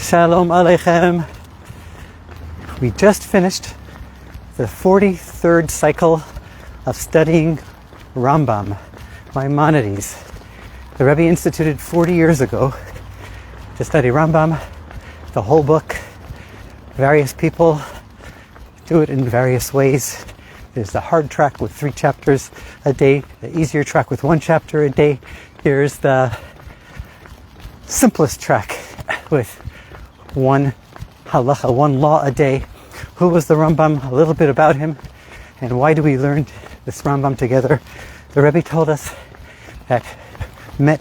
Shalom Aleichem. We just finished the 43rd cycle of studying Rambam, Maimonides. The Rebbe instituted 40 years ago to study Rambam, the whole book. Various people do it in various ways. There's the hard track with 3 chapters a day, the easier track with 1 chapter a day. Here's the simplest track with 1 halacha, 1 law a day. Who was the Rambam? A little bit about him. And why do we learn this Rambam together? The Rebbe told us that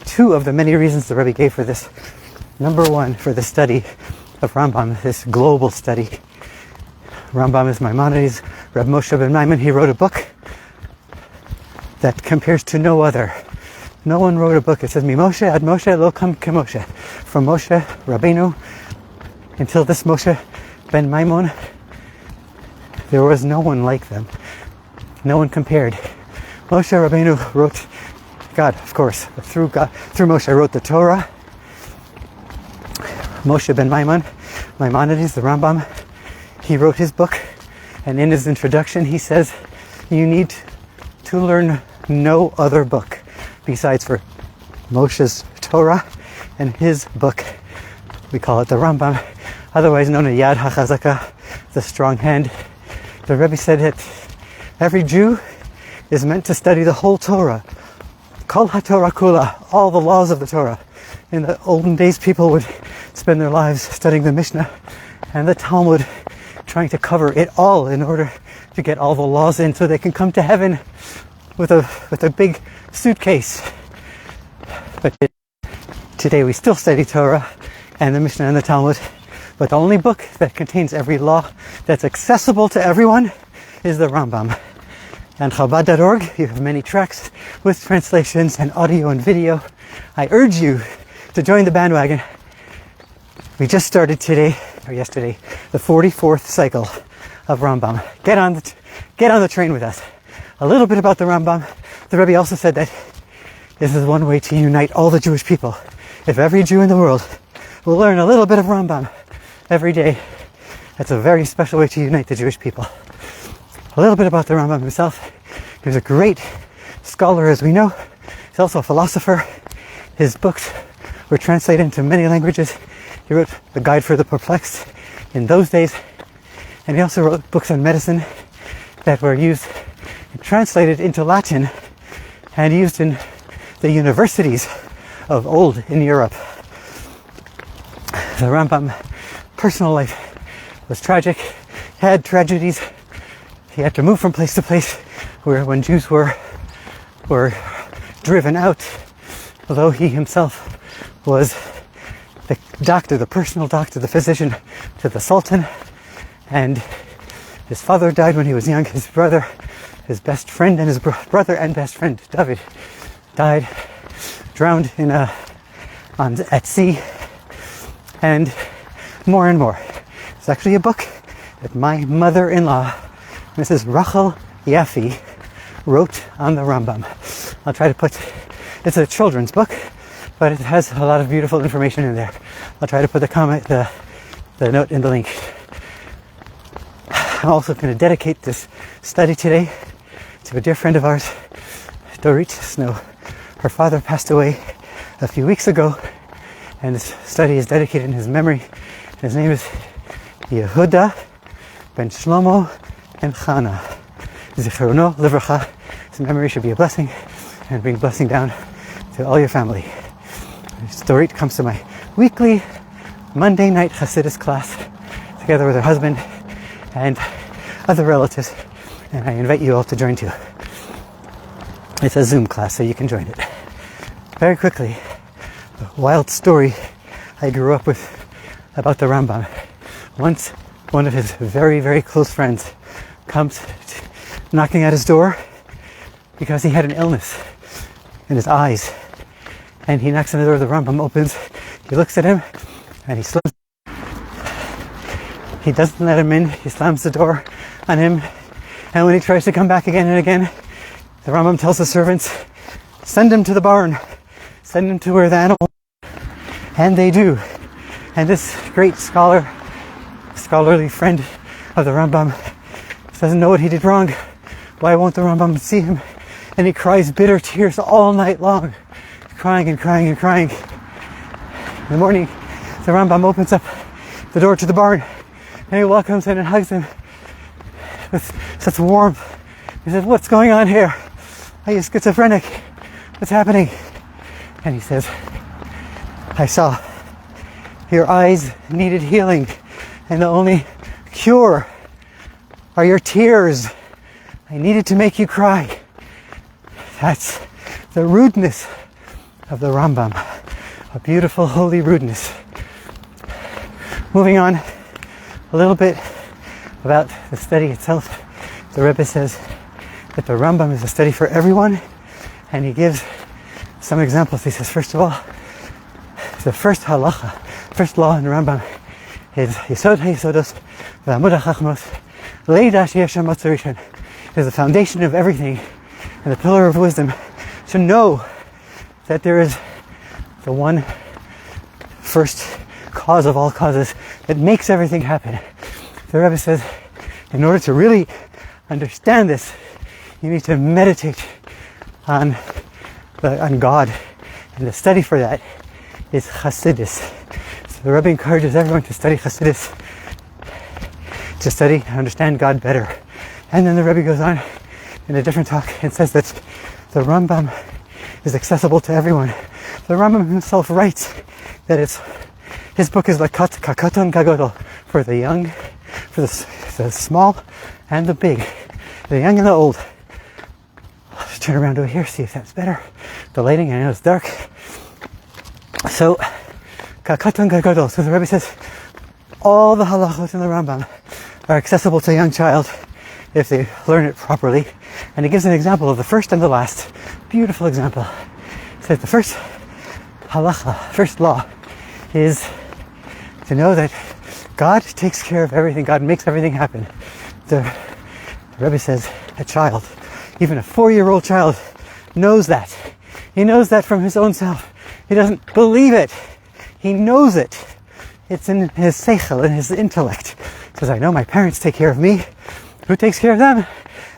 2 of the many reasons the Rebbe gave for this. Number 1, for the study of Rambam, this global study. Rambam is Maimonides. Reb Moshe ben Maimon, he wrote a book that compares to no other. No one wrote a book. It says, Mi Moshe ad Moshe lo kam kemoshe. From Moshe Rabbeinu until this Moshe ben Maimon, there was no one like them. No one compared. Moshe Rabbeinu wrote, God, of course, through Moshe wrote the Torah. Moshe ben Maimon, Maimonides, the Rambam, he wrote his book, and in his introduction he says, you need to learn no other book besides for Moshe's Torah and his book. We call it the Rambam, otherwise known as Yad HaChazaka, the strong hand. The Rebbe said that every Jew is meant to study the whole Torah. Kol HaTorah Kula, all the laws of the Torah. In the olden days, people would spend their lives studying the Mishnah and the Talmud, trying to cover it all in order to get all the laws in so they can come to heaven with a big suitcase. But today we still study Torah and the Mishnah and the Talmud, but the only book that contains every law that's accessible to everyone is the Rambam. And Chabad.org, you have many tracks with translations and audio and video. I urge you to join the bandwagon. We just started yesterday, the 44th cycle of Rambam. Get on the train with us. A little bit about the Rambam. The Rebbe also said that this is one way to unite all the Jewish people. If every Jew in the world will learn a little bit of Rambam every day, that's a very special way to unite the Jewish people. A little bit about the Rambam himself. He was a great scholar, as we know. He's also a philosopher. His books were translated into many languages. He wrote The Guide for the Perplexed in those days. And he also wrote books on medicine that were used and translated into Latin and used in the universities of old in Europe. The Rambam personal life was tragic. He had tragedies. He had to move from place to place when Jews were driven out, although he himself was the doctor, the personal doctor, the physician to the Sultan. And his father died when he was young. His brother, his best friend, and his brother and best friend, David, died, drowned at sea, and more and more. It's actually a book that my mother-in-law, Mrs. Rachel Yafei, wrote on the Rambam. I'll try to it's a children's book, but it has a lot of beautiful information in there. I'll try to put the note in the link. I'm also going to dedicate this study today to a dear friend of ours, Dorit Snow. Her father passed away a few weeks ago, and this study is dedicated in his memory. His name is Yehuda ben Shlomo and Chana. Zichrono livracha. His memory should be a blessing and bring blessing down to all your family. Dorit comes to my weekly Monday night Hasidus class together with her husband and other relatives, and I invite you all to join too. It's a Zoom class, so you can join it. Very quickly, a wild story I grew up with about the Rambam. Once, one of his very, very close friends comes knocking at his door because he had an illness in his eyes. And he knocks on the door, the Rambam opens, he looks at him, and he slams. He doesn't let him in, he slams the door on him, and when he tries to come back again and again, the Rambam tells the servants, send him to the barn, send him to where the animal, and they do. And this great scholarly friend of the Rambam doesn't know what he did wrong. Why won't the Rambam see him? And he cries bitter tears all night long, crying and crying and crying. In the morning, the Rambam opens up the door to the barn, and he welcomes him and hugs him with such warmth. He says, "What's going on here? Are you schizophrenic? What's happening?" And he says, "I saw your eyes needed healing, and the only cure are your tears. I needed to make you cry." That's the rudeness of the Rambam, a beautiful, holy rudeness. Moving on a little bit about the study itself, the Rebbe says that the Rambam is a study for everyone, and he gives some examples. He says, first of all, the first halacha, first law in the Rambam is Yesod HaYesodos V'Amud HaChachmos Leidah Sheyesh HaMatzah Rishon. It is the foundation of everything and the pillar of wisdom to know that there is the one first cause of all causes that makes everything happen. The Rebbe says, in order to really understand this, you need to meditate on God, and the study for that is Chassidus. So the Rebbe encourages everyone to study Chassidus, to study and understand God better. And then the Rebbe goes on in a different talk and says that the Rambam is accessible to everyone. The Rambam himself writes that his book is like kakaton kagodol, for the young, for the small and the big, the young and the old. Let's turn around over here, see if that's better. The lighting, I know it's dark. So, kakaton kagodol. So the Rebbe says all the halachot in the Rambam are accessible to a young child if they learn it properly. And he gives an example of the first and the last. Beautiful example. He says the first halacha, first law, is to know that God takes care of everything. God makes everything happen. The Rebbe says a child, even a 4-year-old child, knows that. He knows that from his own self. He doesn't believe it. He knows it. It's in his seichel, in his intellect. He says, I know my parents take care of me. Who takes care of them?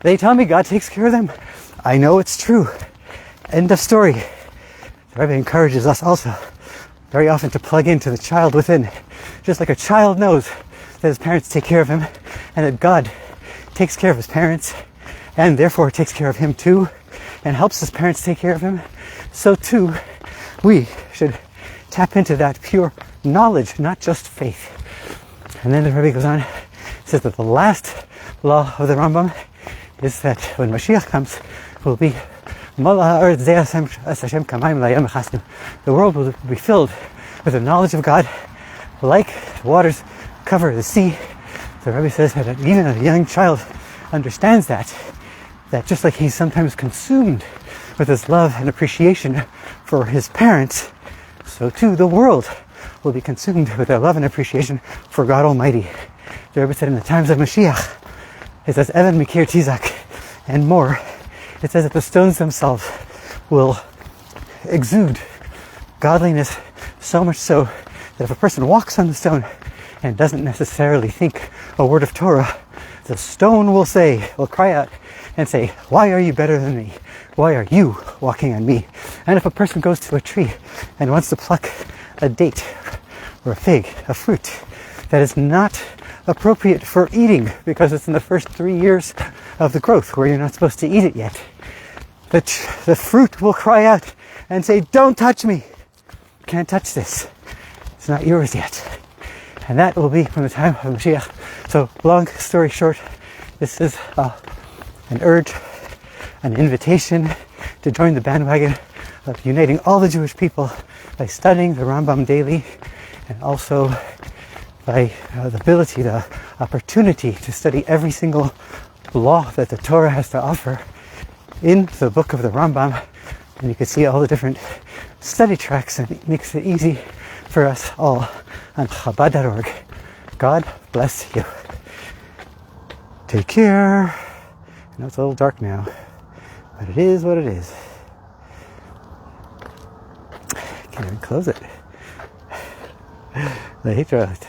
They tell me God takes care of them. I know it's true. End of story. The Rebbe encourages us also very often to plug into the child within. Just like a child knows that his parents take care of him, and that God takes care of his parents, and therefore takes care of him too, and helps his parents take care of him, so too we should tap into that pure knowledge, not just faith. And then the Rebbe goes on, says that the last law of the Rambam is that when Mashiach comes, will be the world will be filled with the knowledge of God, like the waters cover the sea. The Rebbe says that even a young child understands that just like he's sometimes consumed with his love and appreciation for his parents, so too the world will be consumed with their love and appreciation for God Almighty. The Rebbe said in the times of Mashiach, it says, Evan Mikir Tizak, and more. It says that the stones themselves will exude godliness, so much so that if a person walks on the stone and doesn't necessarily think a word of Torah, the stone will cry out and say, why are you better than me? Why are you walking on me? And if a person goes to a tree and wants to pluck a date or a fig, a fruit that is not appropriate for eating because it's in the first 3 years of the growth where you're not supposed to eat it yet, the fruit will cry out and say, don't touch me. Can't touch this. It's not yours yet. And that will be from the time of Mashiach. So long story short, this is an urge, an invitation to join the bandwagon of uniting all the Jewish people by studying the Rambam daily, and also by the opportunity to study every single law that the Torah has to offer in the book of the Rambam. And you can see all the different study tracks, and it makes it easy for us all on Chabad.org. God bless you. Take care. I know it's a little dark now, but it is what it is. Can't even close it. להתראות.